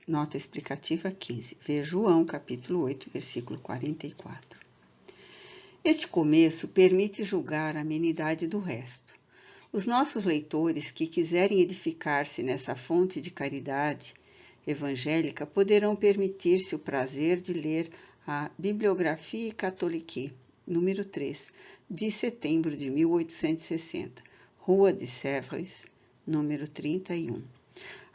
Nota explicativa 15. Veja João, capítulo 8, versículo 44. Este começo permite julgar a amenidade do resto. Os nossos leitores que quiserem edificar-se nessa fonte de caridade evangélica poderão permitir-se o prazer de ler a Bibliographie Catholique, número 3, de setembro de 1860, Rua de Sèvres, número 31.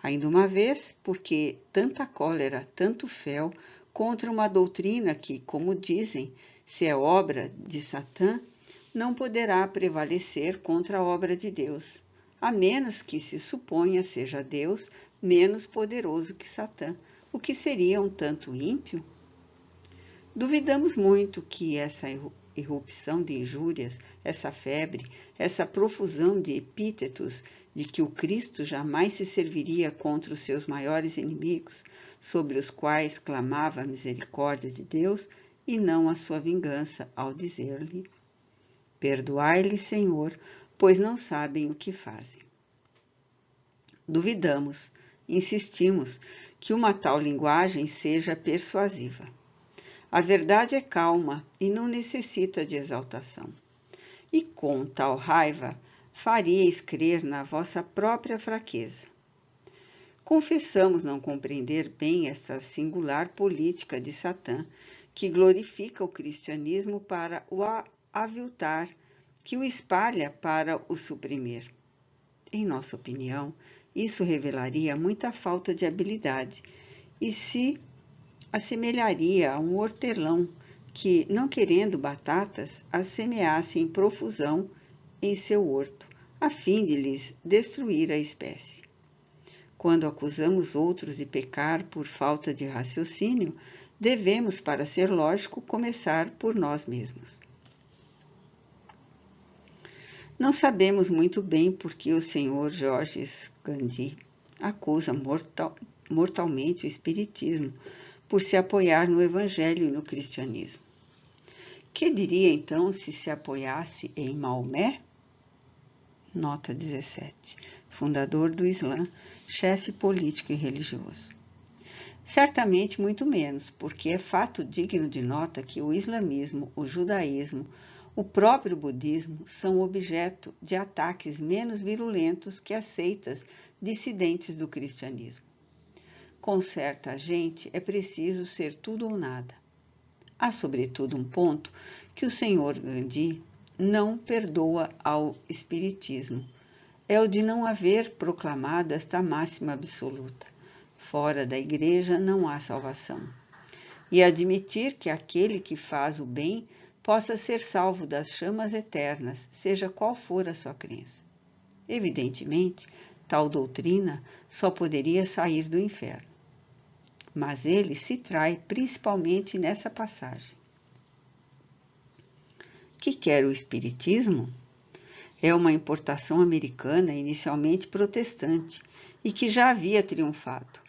Ainda uma vez, porque tanta cólera, tanto fel, contra uma doutrina que, como dizem, se é obra de Satã, não poderá prevalecer contra a obra de Deus, a menos que se suponha seja Deus menos poderoso que Satã, o que seria um tanto ímpio. Duvidamos muito que essa irrupção de injúrias, essa febre, essa profusão de epítetos de que o Cristo jamais se serviria contra os seus maiores inimigos, sobre os quais clamava a misericórdia de Deus e não a sua vingança, ao dizer-lhe: perdoai-lhe, Senhor, pois não sabem o que fazem. Duvidamos, insistimos, que uma tal linguagem seja persuasiva. A verdade é calma e não necessita de exaltação. E com tal raiva, faríeis crer na vossa própria fraqueza. Confessamos não compreender bem esta singular política de Satã, que glorifica o cristianismo para o aviltar, que o espalha para o suprimir. Em nossa opinião, isso revelaria muita falta de habilidade e se assemelharia a um hortelão que, não querendo batatas, as semeasse em profusão em seu horto, a fim de lhes destruir a espécie. Quando acusamos outros de pecar por falta de raciocínio, devemos, para ser lógico, começar por nós mesmos. Não sabemos muito bem por que o Sr. Georges Gandhi acusa mortalmente o Espiritismo por se apoiar no Evangelho e no cristianismo. Que diria então se apoiasse em Maomé? Nota 17. Fundador do Islã, chefe político e religioso. Certamente muito menos, porque é fato digno de nota que o islamismo, o judaísmo, o próprio budismo são objeto de ataques menos virulentos que as seitas dissidentes do cristianismo. Com certa gente é preciso ser tudo ou nada. Há, sobretudo, um ponto que o Sr. Gandhi não perdoa ao Espiritismo. É o de não haver proclamado esta máxima absoluta. Fora da Igreja não há salvação. E admitir que aquele que faz o bem possa ser salvo das chamas eternas, seja qual for a sua crença. Evidentemente, tal doutrina só poderia sair do inferno. Mas ele se trai principalmente nessa passagem. Que quer o Espiritismo? É uma importação americana, inicialmente protestante, e que já havia triunfado.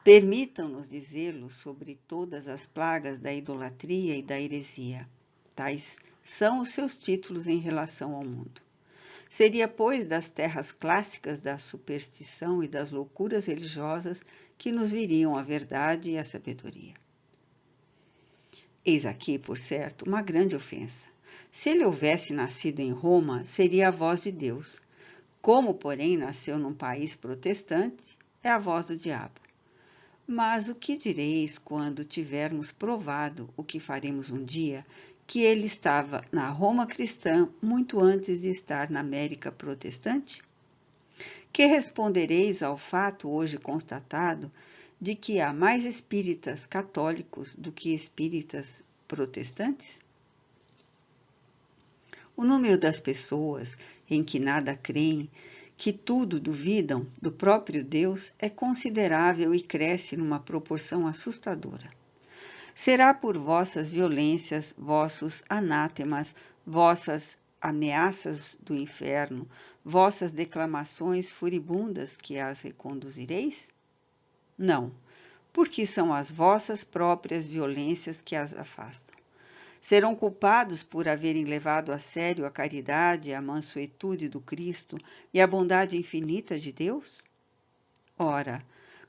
Permitam-nos dizê-lo sobre todas as plagas da idolatria e da heresia. Tais são os seus títulos em relação ao mundo. Seria, pois, das terras clássicas da superstição e das loucuras religiosas que nos viriam a verdade e a sabedoria. Eis aqui, por certo, uma grande ofensa. Se ele houvesse nascido em Roma, seria a voz de Deus. Como, porém, nasceu num país protestante, é a voz do diabo. Mas o que direis quando tivermos provado o que faremos um dia, que ele estava na Roma cristã muito antes de estar na América protestante? Que respondereis ao fato hoje constatado de que há mais espíritas católicos do que espíritas protestantes? O número das pessoas em que nada creem, que tudo duvidam do próprio Deus é considerável e cresce numa proporção assustadora. Será por vossas violências, vossos anátemas, vossas ameaças do inferno, vossas declamações furibundas que as reconduzireis? Não, porque são as vossas próprias violências que as afastam. Serão culpados por haverem levado a sério a caridade, a mansuetude do Cristo e a bondade infinita de Deus? Ora,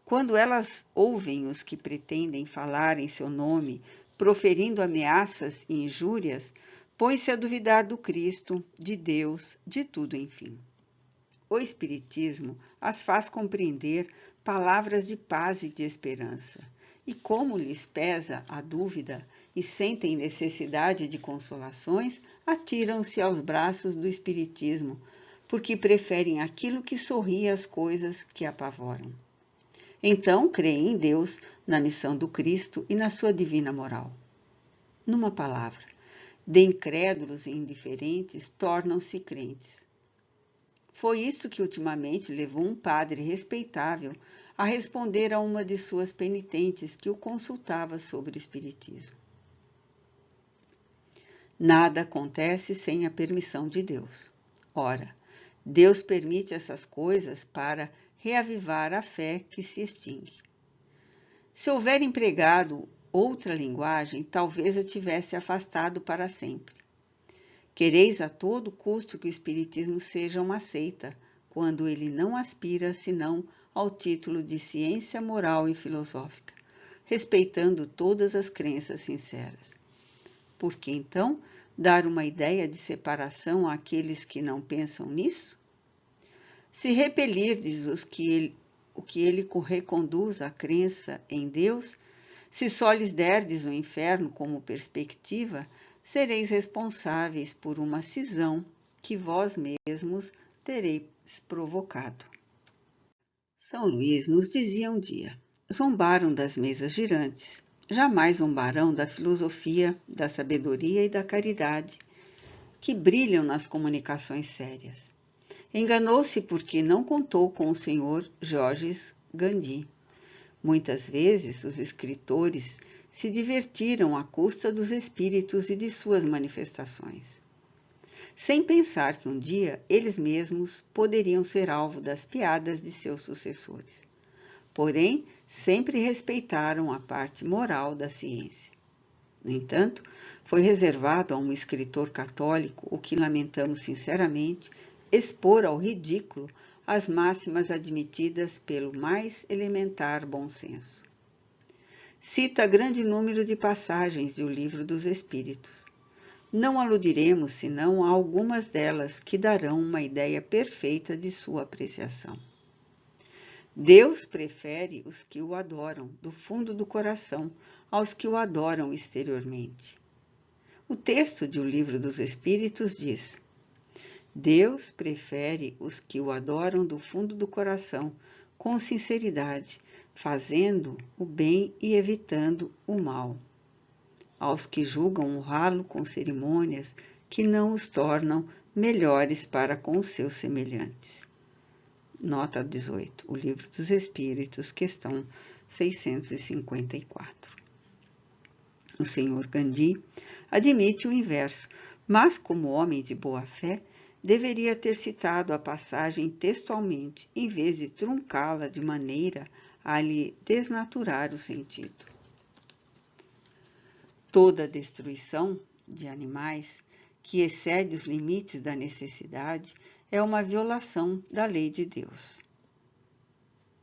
quando elas ouvem os que pretendem falar em seu nome, proferindo ameaças e injúrias, põe-se a duvidar do Cristo, de Deus, de tudo, enfim. O Espiritismo as faz compreender palavras de paz e de esperança, e como lhes pesa a dúvida e sentem necessidade de consolações, atiram-se aos braços do Espiritismo, porque preferem aquilo que sorri às coisas que apavoram. Então, creem em Deus, na missão do Cristo e na sua divina moral. Numa palavra, de incrédulos e indiferentes tornam-se crentes. Foi isto que ultimamente levou um padre respeitável a responder a uma de suas penitentes que o consultava sobre o Espiritismo. Nada acontece sem a permissão de Deus. Ora, Deus permite essas coisas para reavivar a fé que se extingue. Se houver empregado outra linguagem, talvez a tivesse afastado para sempre. Quereis a todo custo que o Espiritismo seja uma seita, quando ele não aspira senão ao título de ciência moral e filosófica, respeitando todas as crenças sinceras. Por que, então, dar uma ideia de separação àqueles que não pensam nisso? Se repelirdes o que ele reconduz à crença em Deus, se só lhes derdes o inferno como perspectiva, sereis responsáveis por uma cisão que vós mesmos tereis provocado. São Luís nos dizia um dia: zombaram das mesas girantes, jamais zombarão da filosofia, da sabedoria e da caridade, que brilham nas comunicações sérias. Enganou-se porque não contou com o Sr. Georges Gandhi. Muitas vezes os escritores se divertiram à custa dos espíritos e de suas manifestações, sem pensar que um dia eles mesmos poderiam ser alvo das piadas de seus sucessores. Porém, sempre respeitaram a parte moral da ciência. No entanto, foi reservado a um escritor católico, o que lamentamos sinceramente, expor ao ridículo as máximas admitidas pelo mais elementar bom senso. Cita grande número de passagens do Livro dos Espíritos. Não aludiremos senão a algumas delas que darão uma ideia perfeita de sua apreciação. Deus prefere os que o adoram do fundo do coração aos que o adoram exteriormente. O texto de O Livro dos Espíritos diz: Deus prefere os que o adoram do fundo do coração, com sinceridade, fazendo o bem e evitando o mal, aos que julgam honrá-lo com cerimônias que não os tornam melhores para com os seus semelhantes. Nota 18, O Livro dos Espíritos, questão 654. O Sr. Gandhi admite o inverso, mas como homem de boa fé, deveria ter citado a passagem textualmente, em vez de truncá-la de maneira a lhe desnaturar o sentido. Toda destruição de animais que excede os limites da necessidade é uma violação da lei de Deus.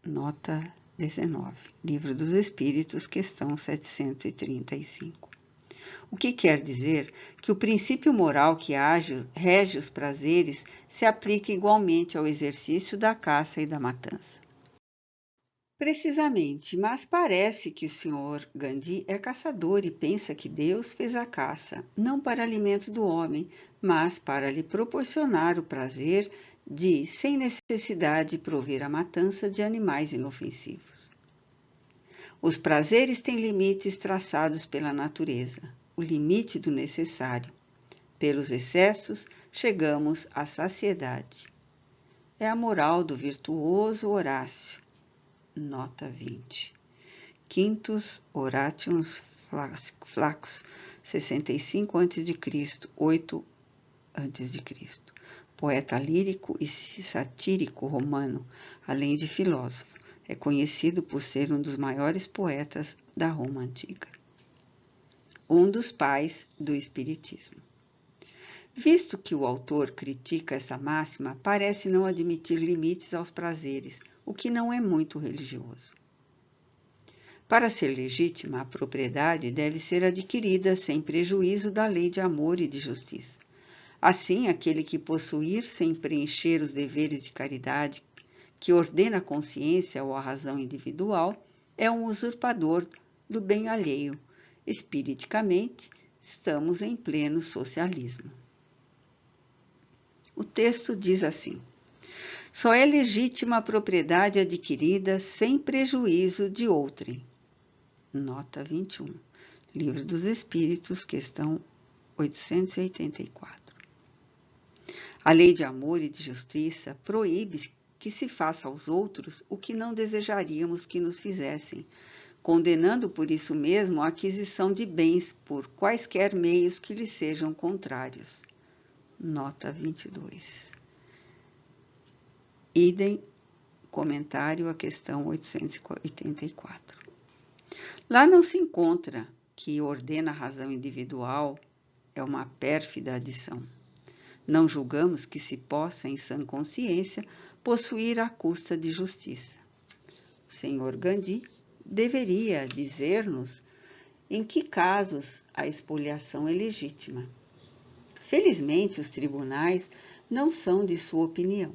Nota 19, Livro dos Espíritos, questão 735. O que quer dizer que o princípio moral que rege os prazeres se aplica igualmente ao exercício da caça e da matança. Precisamente, mas parece que o Sr. Gandhi é caçador e pensa que Deus fez a caça, não para alimento do homem, mas para lhe proporcionar o prazer de, sem necessidade, prover a matança de animais inofensivos. Os prazeres têm limites traçados pela natureza, o limite do necessário. Pelos excessos, chegamos à saciedade. é a moral do virtuoso Horácio, nota 20. Quintus Horatius Flaccus, 65 a.C., 8 a.C., poeta lírico e satírico romano, além de filósofo. É conhecido por ser um dos maiores poetas da Roma antiga. Um dos pais do Espiritismo. Visto que o autor critica essa máxima, parece não admitir limites aos prazeres, o que não é muito religioso. Para ser legítima, a propriedade deve ser adquirida sem prejuízo da lei de amor e de justiça. Assim, aquele que possuir sem preencher os deveres de caridade que ordena a consciência ou a razão individual é um usurpador do bem alheio. Espiriticamente, estamos em pleno socialismo. O texto diz assim: só é legítima a propriedade adquirida sem prejuízo de outrem. Nota 21. Livro dos Espíritos, questão 884. A lei de amor e de justiça proíbe que se faça aos outros o que não desejaríamos que nos fizessem, condenando por isso mesmo a aquisição de bens por quaisquer meios que lhes sejam contrários. Nota 22. Idem, comentário à questão 884. Lá não se encontra que ordena a razão individual é uma pérfida adição. Não julgamos que se possa, em sã consciência, possuir à custa de justiça. O senhor Gandhi deveria dizer-nos em que casos a expoliação é legítima. Felizmente, os tribunais não são de sua opinião.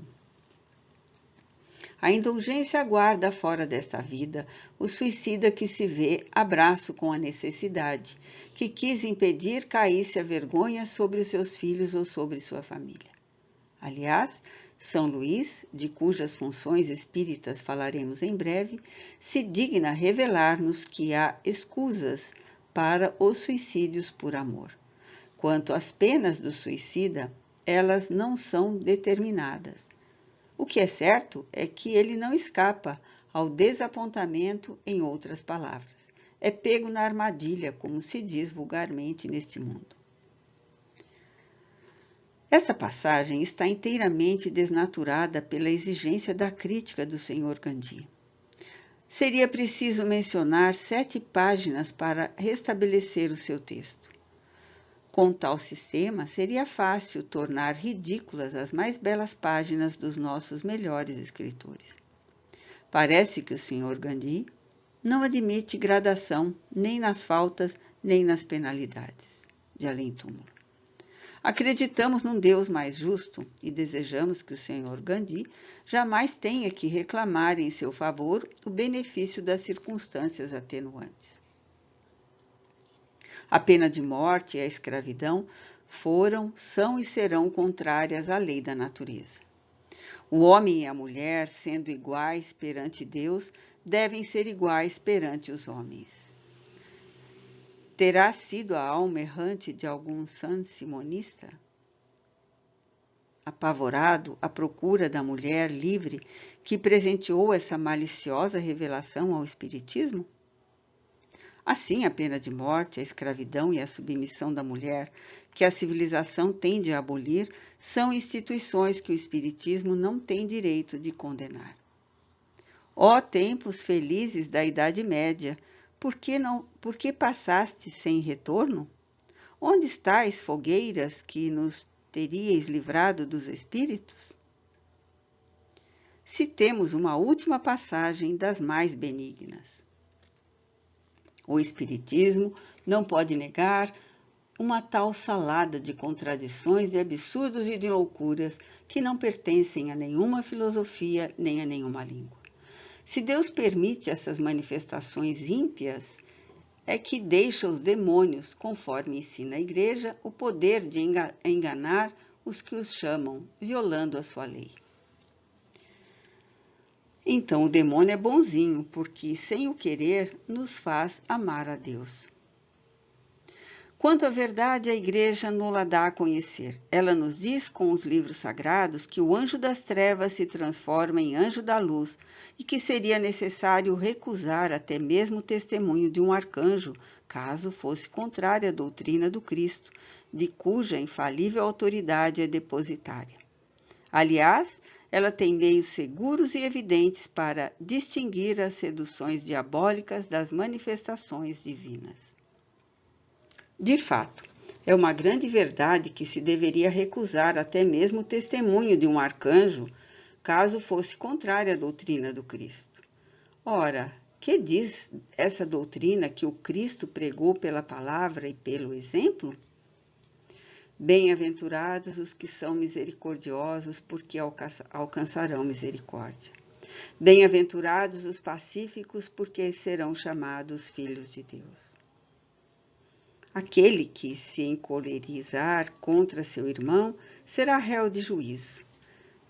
A indulgência aguarda fora desta vida o suicida que se vê a braço com a necessidade, que quis impedir caísse a vergonha sobre os seus filhos ou sobre sua família. Aliás, São Luís, de cujas funções espíritas falaremos em breve, se digna revelar-nos que há escusas para os suicídios por amor. Quanto às penas do suicida, elas não são determinadas. O que é certo é que ele não escapa ao desapontamento, em outras palavras. É pego na armadilha, como se diz vulgarmente neste mundo. Esta passagem está inteiramente desnaturada pela exigência da crítica do Sr. Gandhi. Seria preciso mencionar 7 páginas para restabelecer o seu texto. Com tal sistema, seria fácil tornar ridículas as mais belas páginas dos nossos melhores escritores. Parece que o Sr. Gandhi não admite gradação nem nas faltas nem nas penalidades de além-túmulo. Acreditamos num Deus mais justo e desejamos que o Sr. Gandhi jamais tenha que reclamar em seu favor o benefício das circunstâncias atenuantes. A pena de morte e a escravidão foram, são e serão contrárias à lei da natureza. O homem e a mulher, sendo iguais perante Deus, devem ser iguais perante os homens. Terá sido a alma errante de algum saint-simonista, apavorado à procura da mulher livre, que presenteou essa maliciosa revelação ao Espiritismo? Assim, a pena de morte, a escravidão e a submissão da mulher, que a civilização tende a abolir, são instituições que o Espiritismo não tem direito de condenar. Ó tempos felizes da Idade Média, por que passaste sem retorno? Onde estáis, fogueiras, que nos teríeis livrado dos espíritos? Citemos uma última passagem das mais benignas. O Espiritismo não pode negar uma tal salada de contradições, de absurdos e de loucuras que não pertencem a nenhuma filosofia nem a nenhuma língua. Se Deus permite essas manifestações ímpias, é que deixa os demônios, conforme ensina a Igreja, o poder de enganar os que os chamam, violando a sua lei. Então, o demônio é bonzinho, porque, sem o querer, nos faz amar a Deus. Quanto à verdade, a Igreja nos dá a conhecer. Ela nos diz com os livros sagrados que o anjo das trevas se transforma em anjo da luz e que seria necessário recusar até mesmo o testemunho de um arcanjo, caso fosse contrária à doutrina do Cristo, de cuja infalível autoridade é depositária. Aliás, ela tem meios seguros e evidentes para distinguir as seduções diabólicas das manifestações divinas. De fato, é uma grande verdade que se deveria recusar até mesmo o testemunho de um arcanjo, caso fosse contrária à doutrina do Cristo. Ora, que diz essa doutrina que o Cristo pregou pela palavra e pelo exemplo? Bem-aventurados os que são misericordiosos, porque alcançarão misericórdia. Bem-aventurados os pacíficos, porque serão chamados filhos de Deus. Aquele que se encolerizar contra seu irmão será réu de juízo.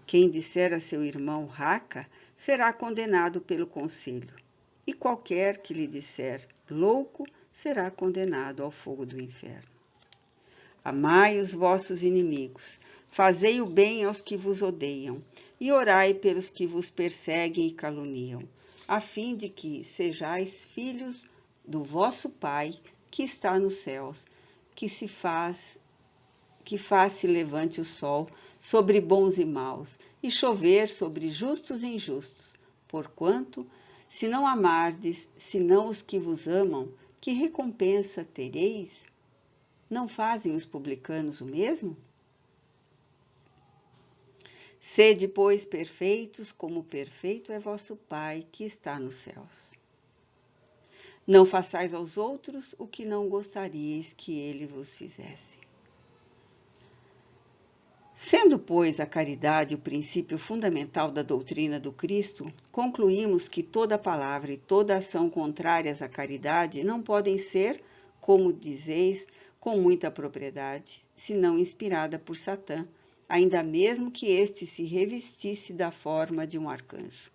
Quem disser a seu irmão raca será condenado pelo conselho, e qualquer que lhe disser louco será condenado ao fogo do inferno. Amai os vossos inimigos, fazei o bem aos que vos odeiam, e orai pelos que vos perseguem e caluniam, a fim de que sejais filhos do vosso Pai que está nos céus, que se levante o sol sobre bons e maus, e chover sobre justos e injustos. Porquanto, se não amardes, senão os que vos amam, que recompensa tereis? Não fazem os publicanos o mesmo? Sede, pois, perfeitos, como perfeito é vosso Pai que está nos céus. Não façais aos outros o que não gostaríeis que ele vos fizesse. Sendo, pois, a caridade o princípio fundamental da doutrina do Cristo, concluímos que toda palavra e toda ação contrárias à caridade não podem ser, como dizeis, com muita propriedade, senão inspirada por Satã, ainda mesmo que este se revestisse da forma de um arcanjo.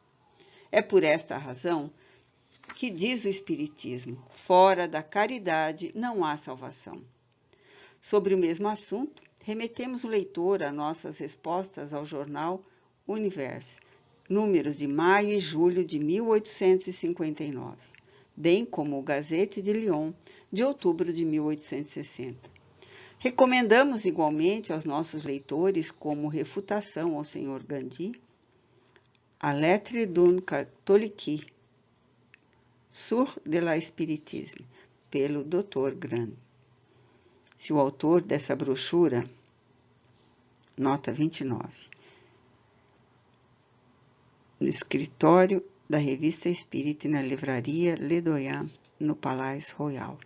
É por esta razão que diz o Espiritismo: fora da caridade não há salvação. Sobre o mesmo assunto, remetemos o leitor a nossas respostas ao jornal Universe, números de maio e julho de 1859, bem como o Gazette de Lyon, de outubro de 1860. Recomendamos igualmente aos nossos leitores, como refutação ao Sr. Gandhi, a Lettre d'un catholique sur de la Spiritisme, pelo Dr. Grant. Se o autor dessa brochura, nota 29, no escritório da Revista Espírita na livraria Le Doyen, no Palais Royal,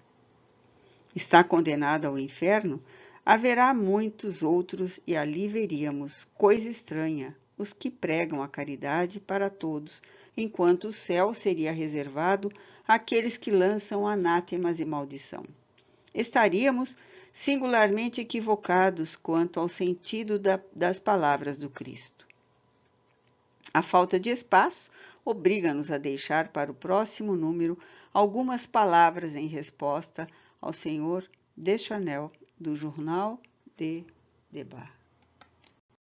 está condenado ao inferno, haverá muitos outros e ali veríamos, coisa estranha, os que pregam a caridade para todos, enquanto o céu seria reservado àqueles que lançam anátemas e maldição. Estaríamos singularmente equivocados quanto ao sentido das palavras do Cristo. A falta de espaço obriga-nos a deixar para o próximo número algumas palavras em resposta ao Sr. Deschanel, do Jornal de Débat.